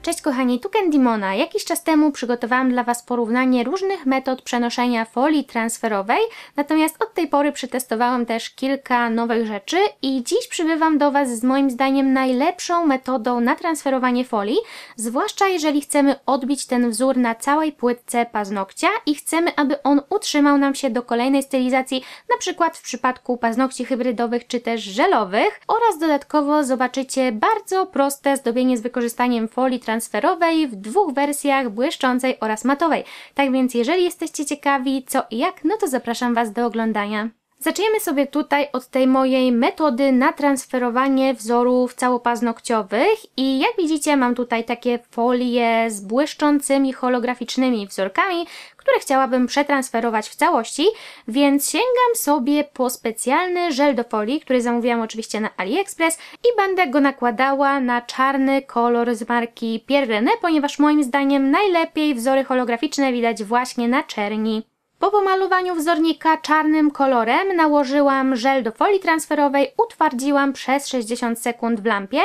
Cześć kochani, tu Candymona. Jakiś czas temu przygotowałam dla Was porównanie różnych metod przenoszenia folii transferowej, natomiast od tej pory przetestowałam też kilka nowych rzeczy i dziś przybywam do Was z moim zdaniem najlepszą metodą na transferowanie folii, zwłaszcza jeżeli chcemy odbić ten wzór na całej płytce paznokcia i chcemy, aby on utrzymał nam się do kolejnej stylizacji, na przykład w przypadku paznokci hybrydowych czy też żelowych, oraz dodatkowo zobaczycie bardzo proste zdobienie z wykorzystaniem folii transferowej w dwóch wersjach, błyszczącej oraz matowej. Tak więc jeżeli jesteście ciekawi co i jak, no to zapraszam Was do oglądania. Zaczniemy sobie tutaj od tej mojej metody na transferowanie wzorów całopaznokciowych i jak widzicie mam tutaj takie folie z błyszczącymi holograficznymi wzorkami, które chciałabym przetransferować w całości, więc sięgam sobie po specjalny żel do folii, który zamówiłam oczywiście na AliExpress i będę go nakładała na czarny kolor z marki Pierre René, ponieważ moim zdaniem najlepiej wzory holograficzne widać właśnie na czerni. Po pomalowaniu wzornika czarnym kolorem nałożyłam żel do folii transferowej, utwardziłam przez 60 sekund w lampie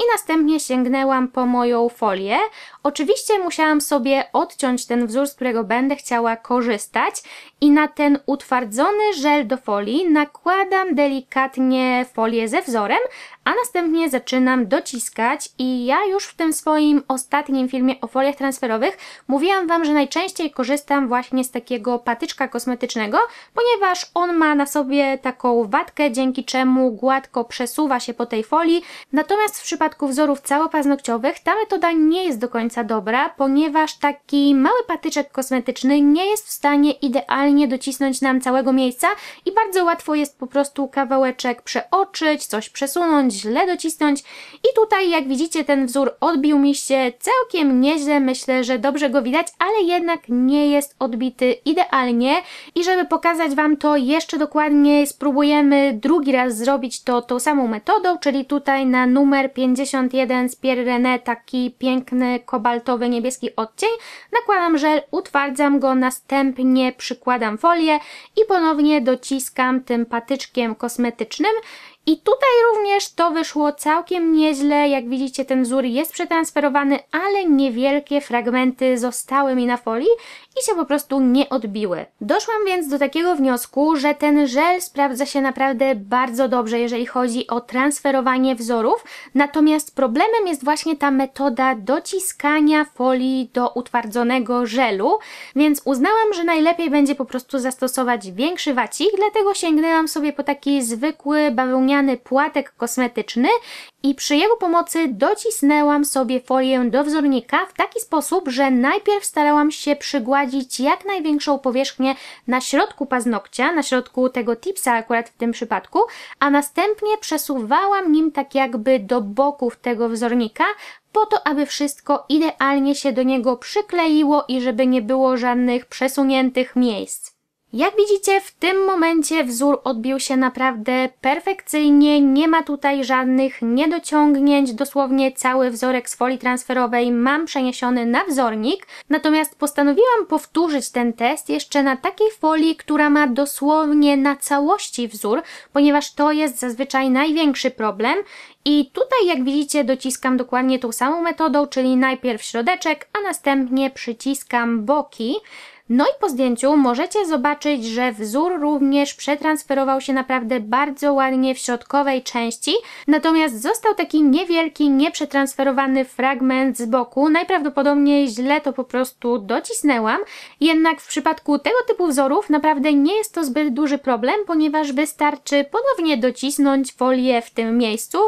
i następnie sięgnęłam po moją folię. Oczywiście musiałam sobie odciąć ten wzór, z którego będę chciała korzystać i na ten utwardzony żel do folii nakładam delikatnie folię ze wzorem, a następnie zaczynam dociskać i ja już w tym swoim ostatnim filmie o foliach transferowych mówiłam Wam, że najczęściej korzystam właśnie z takiego patyczka kosmetycznego, ponieważ on ma na sobie taką watkę, dzięki czemu gładko przesuwa się po tej folii, natomiast w przypadku wzorów całopaznokciowych ta metoda nie jest do końca dobra, ponieważ taki mały patyczek kosmetyczny nie jest w stanie idealnie docisnąć nam całego miejsca i bardzo łatwo jest po prostu kawałeczek przeoczyć, coś przesunąć, źle docisnąć i tutaj jak widzicie ten wzór odbił mi się całkiem nieźle, myślę, że dobrze go widać, ale jednak nie jest odbity idealnie i żeby pokazać Wam to jeszcze dokładniej, spróbujemy drugi raz zrobić to tą samą metodą, czyli tutaj na numer 51 z Pierre René taki piękny kobaltowy niebieski odcień, nakładam żel, utwardzam go, następnie przykładam folię i ponownie dociskam tym patyczkiem kosmetycznym. I tutaj również to wyszło całkiem nieźle, jak widzicie ten wzór jest przetransferowany, ale niewielkie fragmenty zostały mi na folii i się po prostu nie odbiły. Doszłam więc do takiego wniosku, że ten żel sprawdza się naprawdę bardzo dobrze, jeżeli chodzi o transferowanie wzorów, natomiast problemem jest właśnie ta metoda dociskania folii do utwardzonego żelu, więc uznałam, że najlepiej będzie po prostu zastosować większy wacik, dlatego sięgnęłam sobie po taki zwykły bawełniany płatek kosmetyczny i przy jego pomocy docisnęłam sobie folię do wzornika w taki sposób, że najpierw starałam się przygładzić jak największą powierzchnię na środku paznokcia, na środku tego tipsa akurat w tym przypadku, a następnie przesuwałam nim tak jakby do boków tego wzornika, po to, aby wszystko idealnie się do niego przykleiło i żeby nie było żadnych przesuniętych miejsc. Jak widzicie, w tym momencie wzór odbił się naprawdę perfekcyjnie, nie ma tutaj żadnych niedociągnięć, dosłownie cały wzorek z folii transferowej mam przeniesiony na wzornik, natomiast postanowiłam powtórzyć ten test jeszcze na takiej folii, która ma dosłownie na całości wzór, ponieważ to jest zazwyczaj największy problem. I tutaj jak widzicie dociskam dokładnie tą samą metodą, czyli najpierw środeczek, a następnie przyciskam boki. No i po zdjęciu możecie zobaczyć, że wzór również przetransferował się naprawdę bardzo ładnie w środkowej części, natomiast został taki niewielki, nieprzetransferowany fragment z boku. Najprawdopodobniej źle to po prostu docisnęłam, jednak w przypadku tego typu wzorów naprawdę nie jest to zbyt duży problem, ponieważ wystarczy ponownie docisnąć folię w tym miejscu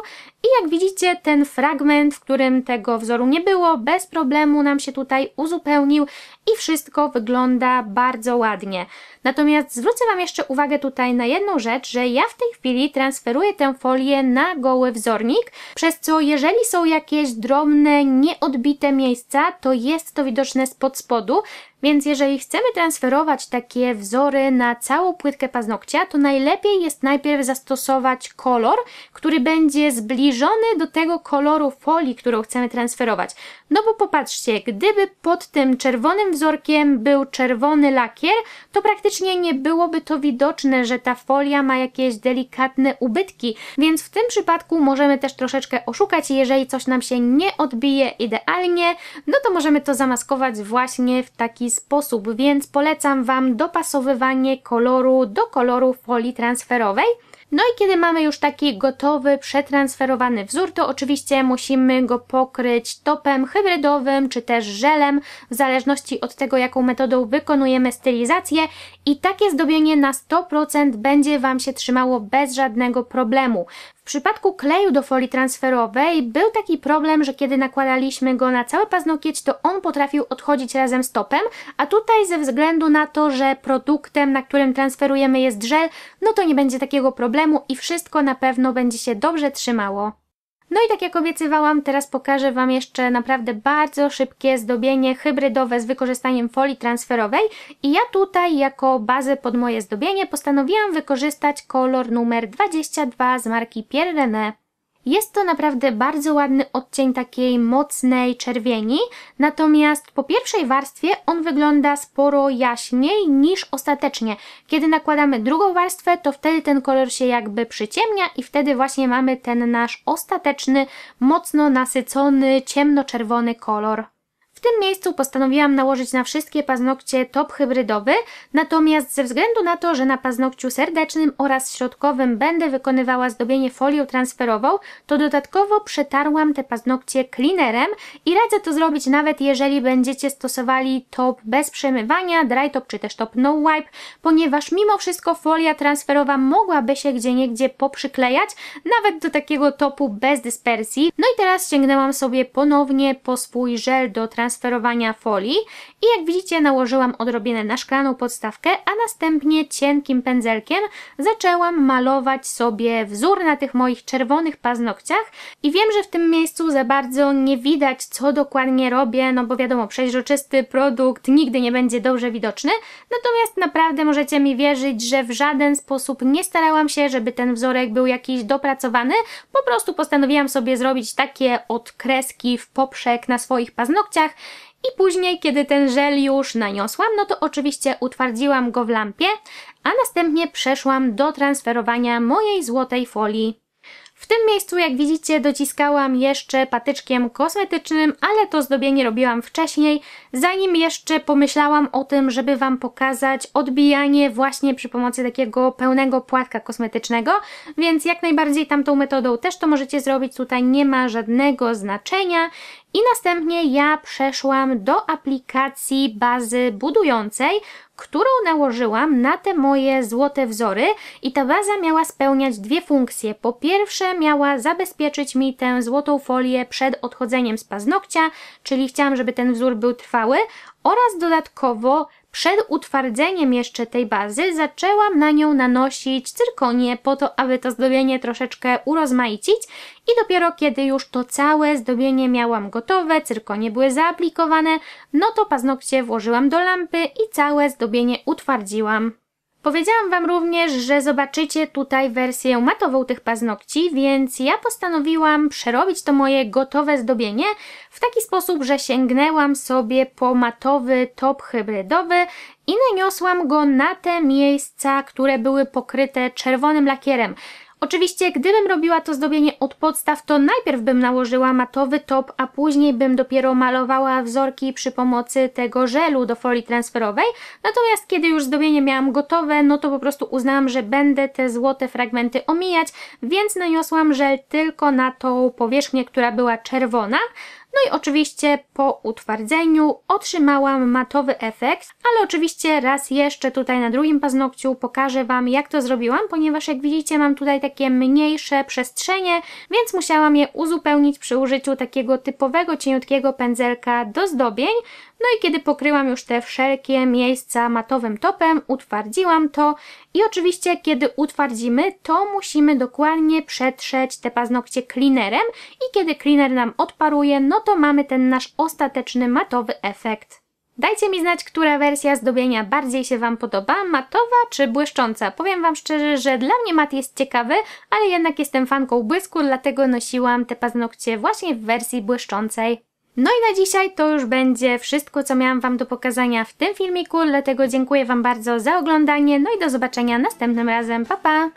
i jak widzicie ten fragment, w którym tego wzoru nie było, bez problemu nam się tutaj uzupełnił i wszystko wygląda bardzo ładnie. Natomiast zwrócę Wam jeszcze uwagę tutaj na jedną rzecz, że ja w tej chwili transferuję tę folię na goły wzornik, przez co jeżeli są jakieś drobne, nieodbite miejsca, to jest to widoczne spod spodu, Więc jeżeli chcemy transferować takie wzory na całą płytkę paznokcia, to najlepiej jest najpierw zastosować kolor, który będzie zbliżony do tego koloru folii, którą chcemy transferować. No bo popatrzcie, gdyby pod tym czerwonym wzorkiem był czerwony lakier, to praktycznie nie byłoby to widoczne, że ta folia ma jakieś delikatne ubytki, więc w tym przypadku możemy też troszeczkę oszukać i jeżeli coś nam się nie odbije idealnie, no to możemy to zamaskować właśnie w taki sposób, więc polecam Wam dopasowywanie koloru do koloru folii transferowej. No i kiedy mamy już taki gotowy, przetransferowany wzór, to oczywiście musimy go pokryć topem hybrydowym czy też żelem, w zależności od tego, jaką metodą wykonujemy stylizację i takie zdobienie na 100% będzie Wam się trzymało bez żadnego problemu. W przypadku kleju do folii transferowej był taki problem, że kiedy nakładaliśmy go na cały paznokieć, to on potrafił odchodzić razem z topem, a tutaj ze względu na to, że produktem, na którym transferujemy jest żel, no to nie będzie takiego problemu i wszystko na pewno będzie się dobrze trzymało. No i tak jak obiecywałam, teraz pokażę Wam jeszcze naprawdę bardzo szybkie zdobienie hybrydowe z wykorzystaniem folii transferowej i ja tutaj jako bazę pod moje zdobienie postanowiłam wykorzystać kolor numer 22 z marki Pierre René. Jest to naprawdę bardzo ładny odcień takiej mocnej czerwieni, natomiast po pierwszej warstwie on wygląda sporo jaśniej niż ostatecznie. Kiedy nakładamy drugą warstwę, to wtedy ten kolor się jakby przyciemnia i wtedy właśnie mamy ten nasz ostateczny, mocno nasycony, ciemnoczerwony kolor. W tym miejscu postanowiłam nałożyć na wszystkie paznokcie top hybrydowy, natomiast ze względu na to, że na paznokciu serdecznym oraz środkowym będę wykonywała zdobienie folią transferową, to dodatkowo przetarłam te paznokcie cleanerem i radzę to zrobić nawet jeżeli będziecie stosowali top bez przemywania, dry top czy też top no wipe, ponieważ mimo wszystko folia transferowa mogłaby się gdzieniegdzie poprzyklejać, nawet do takiego topu bez dyspersji. No i teraz sięgnęłam sobie ponownie po swój żel do transferowania folii i jak widzicie nałożyłam odrobinę na szklaną podstawkę, a następnie cienkim pędzelkiem zaczęłam malować sobie wzór na tych moich czerwonych paznokciach i wiem, że w tym miejscu za bardzo nie widać co dokładnie robię, no bo wiadomo, przeźroczysty produkt nigdy nie będzie dobrze widoczny, natomiast naprawdę możecie mi wierzyć, że w żaden sposób nie starałam się, żeby ten wzorek był jakiś dopracowany, po prostu postanowiłam sobie zrobić takie odkreski w poprzek na swoich paznokciach i później, kiedy ten żel już naniosłam, no to oczywiście utwardziłam go w lampie, a następnie przeszłam do transferowania mojej złotej folii. W tym miejscu, jak widzicie, dociskałam jeszcze patyczkiem kosmetycznym, ale to zdobienie robiłam wcześniej, zanim jeszcze pomyślałam o tym, żeby Wam pokazać odbijanie właśnie przy pomocy takiego pełnego płatka kosmetycznego, więc jak najbardziej tamtą metodą też to możecie zrobić, tutaj nie ma żadnego znaczenia. I następnie ja przeszłam do aplikacji bazy budującej, którą nałożyłam na te moje złote wzory i ta baza miała spełniać dwie funkcje. Po pierwsze miała zabezpieczyć mi tę złotą folię przed odchodzeniem z paznokcia, czyli chciałam, żeby ten wzór był trwały oraz dodatkowo przed utwardzeniem jeszcze tej bazy zaczęłam na nią nanosić cyrkonię po to, aby to zdobienie troszeczkę urozmaicić i dopiero kiedy już to całe zdobienie miałam gotowe, cyrkonie były zaaplikowane, no to paznokcie włożyłam do lampy i całe zdobienie utwardziłam. Powiedziałam Wam również, że zobaczycie tutaj wersję matową tych paznokci, więc ja postanowiłam przerobić to moje gotowe zdobienie w taki sposób, że sięgnęłam sobie po matowy top hybrydowy i naniosłam go na te miejsca, które były pokryte czerwonym lakierem. Oczywiście, gdybym robiła to zdobienie od podstaw, to najpierw bym nałożyła matowy top, a później bym dopiero malowała wzorki przy pomocy tego żelu do folii transferowej. Natomiast kiedy już zdobienie miałam gotowe, no to po prostu uznałam, że będę te złote fragmenty omijać, więc naniosłam żel tylko na tą powierzchnię, która była czerwona. No i oczywiście po utwardzeniu otrzymałam matowy efekt, ale oczywiście raz jeszcze tutaj na drugim paznokciu pokażę Wam, jak to zrobiłam, ponieważ jak widzicie mam tutaj takie mniejsze przestrzenie, więc musiałam je uzupełnić przy użyciu takiego typowego cieniutkiego pędzelka do zdobień. No i kiedy pokryłam już te wszelkie miejsca matowym topem, utwardziłam to i oczywiście kiedy utwardzimy, to musimy dokładnie przetrzeć te paznokcie cleanerem i kiedy cleaner nam odparuje, no to mamy ten nasz ostateczny matowy efekt. Dajcie mi znać, która wersja zdobienia bardziej się Wam podoba, matowa czy błyszcząca. Powiem Wam szczerze, że dla mnie mat jest ciekawy, ale jednak jestem fanką błysku, dlatego nosiłam te paznokcie właśnie w wersji błyszczącej. No i na dzisiaj to już będzie wszystko, co miałam Wam do pokazania w tym filmiku, dlatego dziękuję Wam bardzo za oglądanie, no i do zobaczenia następnym razem. Pa, pa!